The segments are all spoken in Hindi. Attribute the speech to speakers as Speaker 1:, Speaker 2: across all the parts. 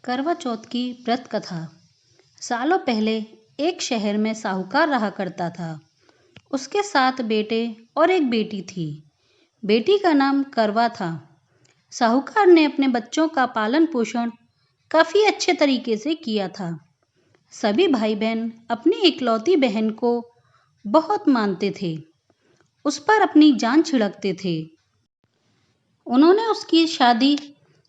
Speaker 1: करवा चौथ की व्रत कथा। सालों पहले एक शहर में साहूकार रहा करता था। उसके 7 बेटे और एक बेटी थी। बेटी का नाम करवा था। साहूकार ने अपने बच्चों का पालन पोषण काफ़ी अच्छे तरीके से किया था। सभी भाई बहन अपनी इकलौती बहन को बहुत मानते थे, उस पर अपनी जान छिड़कते थे। उन्होंने उसकी शादी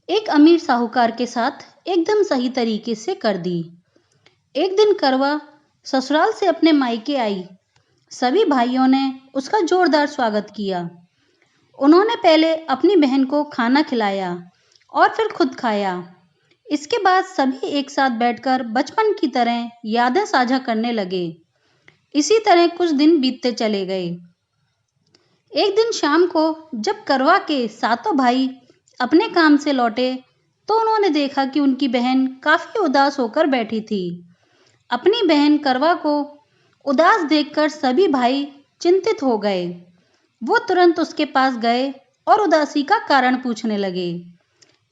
Speaker 1: एक अमीर साहूकार के साथ एकदम सही तरीके से कर दी। एक दिन करवा ससुराल से अपने मायके आई। सभी भाइयों ने उसका जोरदार स्वागत किया। उन्होंने पहले अपनी बहन को खाना खिलाया और फिर खुद खाया। इसके बाद सभी एक साथ बैठकर बचपन की तरह यादें साझा करने लगे। इसी तरह कुछ दिन बीतते चले गए। एक दिन शाम को जब करवा के 7 भाई अपने काम से लौटे तो उन्होंने देखा कि उनकी बहन काफ़ी उदास होकर बैठी थी। अपनी बहन करवा को उदास देखकर सभी भाई चिंतित हो गए। वो तुरंत उसके पास गए और उदासी का कारण पूछने लगे।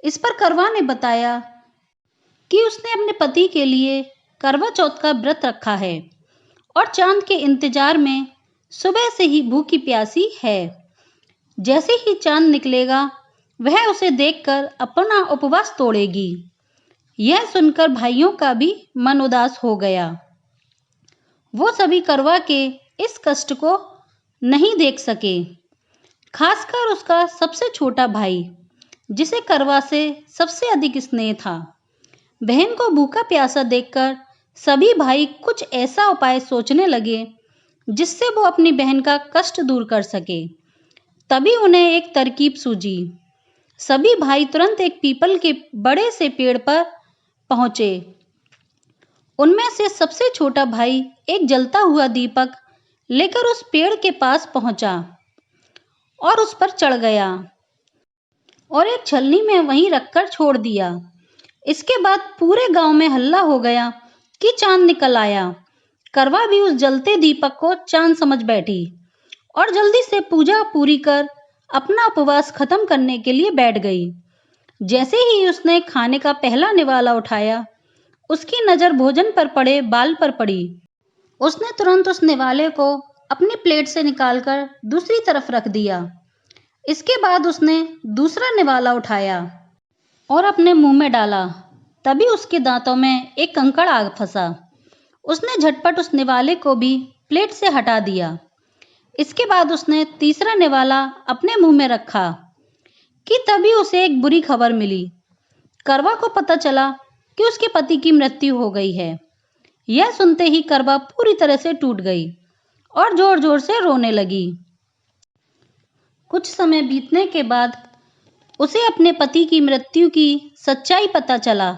Speaker 1: इस पर करवा ने बताया कि उसने अपने पति के लिए करवा चौथ का व्रत रखा है और चांद के इंतजार में सुबह से ही भूखी प्यासी है। जैसे ही चांद निकलेगा वह उसे देखकर अपना उपवास तोड़ेगी। यह सुनकर भाइयों का भी मन उदास हो गया। वो सभी करवा के इस कष्ट को नहीं देख सके, खासकर उसका सबसे छोटा भाई जिसे करवा से सबसे अधिक स्नेह था। बहन को भूखा प्यासा देखकर सभी भाई कुछ ऐसा उपाय सोचने लगे जिससे वो अपनी बहन का कष्ट दूर कर सके। तभी उन्हें एक तरकीब सूझी। सभी भाई तुरंत एक पीपल के बड़े से पेड़ पर पहुंचे। उनमें से सबसे छोटा भाई एक जलता हुआ दीपक लेकर उस पेड़ के पास पहुंचा और उस पर चढ़ गया और एक छलनी में वहीं रखकर छोड़ दिया। इसके बाद पूरे गांव में हल्ला हो गया कि चांद निकल आया। करवा भी उस जलते दीपक को चांद समझ बैठी और जल्दी से पूजा पूरी कर अपना उपवास खत्म करने के लिए बैठ गई। जैसे ही उसने खाने का पहला निवाला उठाया, उसकी नज़र भोजन पर पड़े बाल पर पड़ी। उसने तुरंत उस निवाले को अपनी प्लेट से निकालकर दूसरी तरफ रख दिया। इसके बाद उसने दूसरा निवाला उठाया और अपने मुंह में डाला। तभी उसके दांतों में एक कंकड़ आ फंसा। उसने झटपट उस निवाले को भी प्लेट से हटा दिया। इसके बाद उसने तीसरा निवाला अपने मुंह में रखा कि तभी उसे एक बुरी खबर मिली। करवा को पता चला कि उसके पति की मृत्यु हो गई है। यह सुनते ही करवा पूरी तरह से टूट गई और जोर जोर से रोने लगी। कुछ समय बीतने के बाद उसे अपने पति की मृत्यु की सच्चाई पता चला।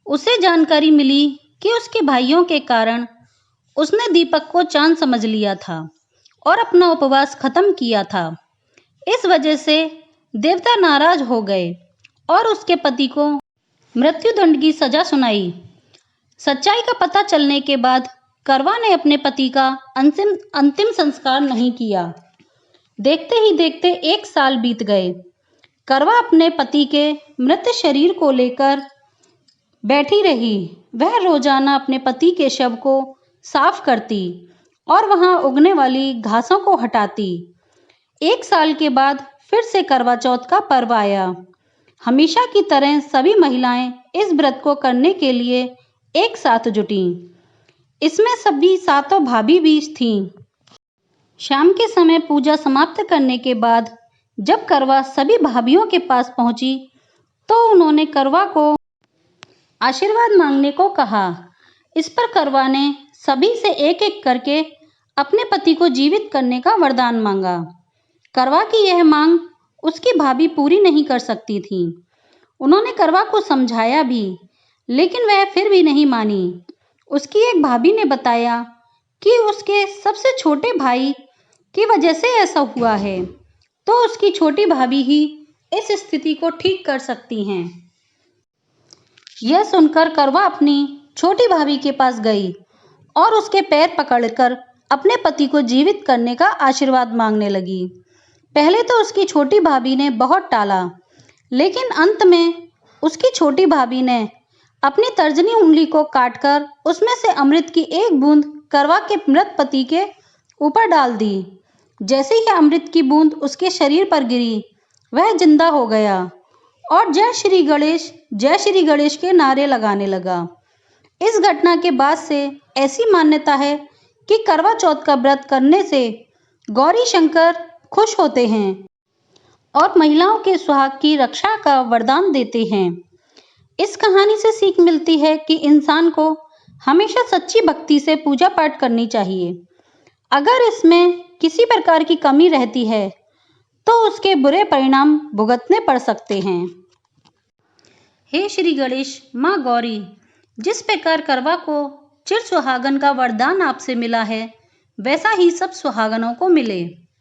Speaker 1: उसे जानकारी मिली कि उसके भाइयों के कारण उसने दीपक को चांद समझ लिया था और अपना उपवास खत्म किया था। इस वजह से देवता नाराज हो गए और उसके पति को मृत्युदंड की सजा सुनाई। सच्चाई का पता चलने के बाद करवा ने अपने पति का अंतिम संस्कार नहीं किया। देखते ही देखते 1 साल बीत गए। करवा अपने पति के मृत शरीर को लेकर बैठी रही। वह रोजाना अपने पति के शव को साफ करती और वहां उगने वाली घासों को हटाती। 1 साल के बाद फिर से करवा चौथ का पर्व आया। हमेशा की तरह सभी महिलाएं इस व्रत को करने के लिए एक साथ जुटीं। इसमें सभी 7 भाभी भी थीं। शाम के समय पूजा समाप्त करने के बाद जब करवा सभी भाभियों के पास पहुंची तो उन्होंने करवा को आशीर्वाद मांगने को कहा। इस पर करवा ने सभी से एक एक करके अपने पति को जीवित करने का वरदान मांगा। करवा की यह मांग उसकी भाभी पूरी नहीं कर सकती थी। उन्होंने करवा को समझाया भी, लेकिन वह फिर भी नहीं मानी। उसकी एक भाभी ने बताया कि उसके सबसे छोटे भाई की वजह से ऐसा हुआ है, तो उसकी छोटी भाभी ही इस स्थिति को ठीक कर सकती हैं। यह सुनकर करवा अपनी छोटी भाभी के पास गई और उसके पैर पकड़कर अपने पति को जीवित करने का आशीर्वाद मांगने लगी। पहले तो उसकी छोटी भाभी ने बहुत टाला, लेकिन अंत में उसकी छोटी भाभी ने अपनी तर्जनी उंगली को काटकर उसमें से अमृत की एक बूंद करवा के मृत पति के ऊपर डाल दी। जैसे ही अमृत की बूंद उसके शरीर पर गिरी, वह जिंदा हो गया और जय श्री गणेश के नारे लगाने लगा। इस घटना के बाद से ऐसी मान्यता है कि करवा चौथ का व्रत करने से गौरी शंकर खुश होते हैं और महिलाओं के सुहाग की रक्षा का वरदान देते हैं। इस कहानी से सीख मिलती है कि इंसान को हमेशा सच्ची भक्ति से पूजा पाठ करनी चाहिए। अगर इसमें किसी प्रकार की कमी रहती है तो उसके बुरे परिणाम भुगतने पड़ सकते हैं। हे श्री गणेश, माँ गौरी, जिस प्रकार करवा को चिर सुहागन का वरदान आपसे मिला है, वैसा ही सब सुहागनों को मिले।